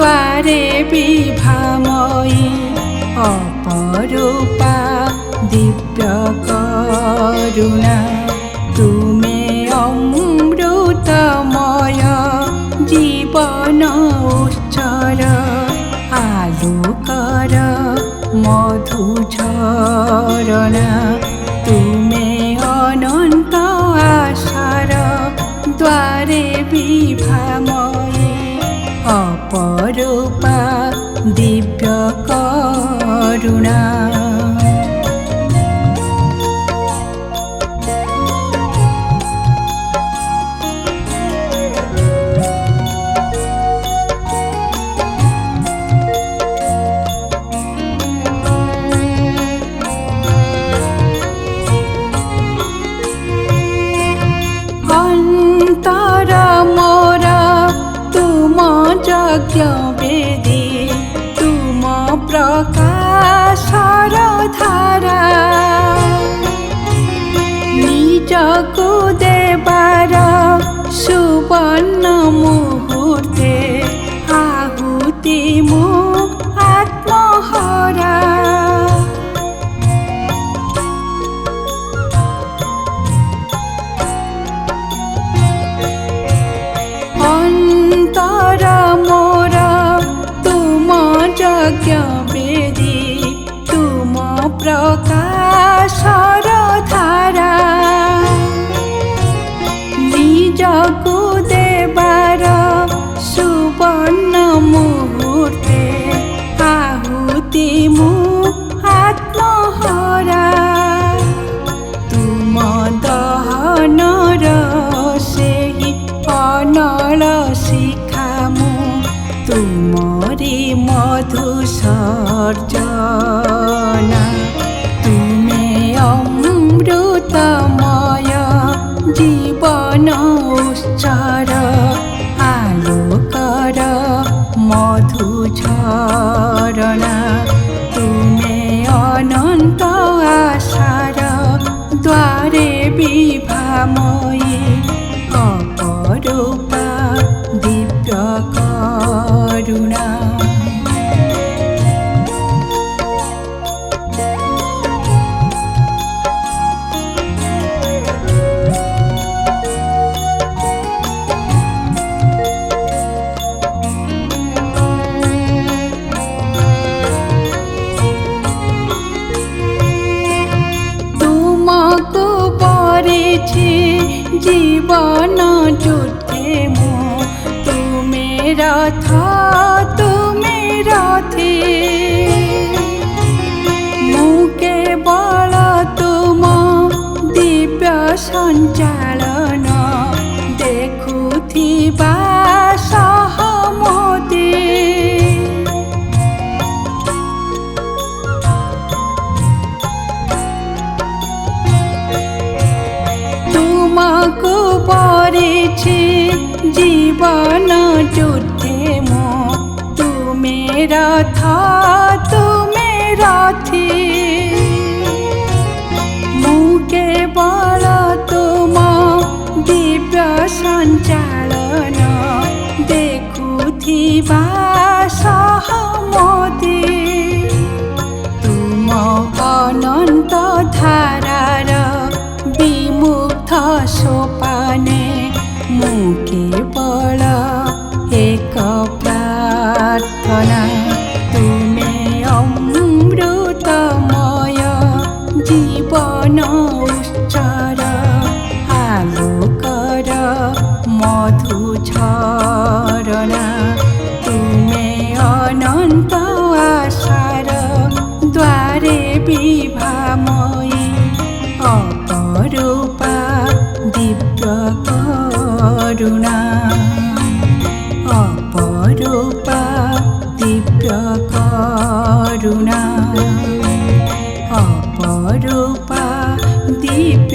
দ্বারে বিভাময়ী অপরূপা দিব্য করুণা তুমে অমৃতময় জীবন উচ্চর আলোকর মধুঝরণা তুমে অনন্ত আশার দ্বারে বিভাময়ী অপরূপা দিব্য করুণা। অন্তর মোরা তুম যজ্ঞ বেদী তুম প্রকাশর ধারা নিজକୁ দেবার সুবর্ণ মুহূর্তে আহুতি মু আত্মহরা অন্তর মোরা তুম যজ্ঞ বেদী তুম প্রকাশর ধারা নিজକୁ দেবার সুবর্ণ মুহূর্তে আহুতি মু আত্মহরা তুম দহনর ସେହି ଅନଳ ଶିଖା ମୁଁ ତୁମରି ମଧୁସର୍ଜନା ତୁମେ ଅମୃତମୟ ଜୀବନ ଉତ୍ସର ଆଲୋକର ମଧୁଝରଣା ତୁମେ ଅନନ୍ତ ଆଶାର ଦ୍ୱାରେ ବିଭାମୟୀ অপরূপা দিব্য করুণা। তুমকু পড়েছি জীবন যুদ্ধে মো তুমে রথ তুমে রথে মু কেবল তুম দিব্য সঞ্চালন দেখুথিবা সহমতে তুমকু পড়েছি জীবন যুদ্ধে মো তুমে রথ তুমে রথে মু কেবল তুম দিব্য সঞ্চালন দেখুথিবা সহমতে তুম অনন্ত ধারার বিমুগ্ধ সোপানে মু কেবল এক প্রার্থনা তুমে অমৃতময় জীবন উচ্চর আলোকর মধুঝরণা তুমে অনন্ত আশার দ্বারে বিভাময়ী অপরূপা দিব্য করুণা অপরূপা দিব্য করুণা অপরূপা দিব্য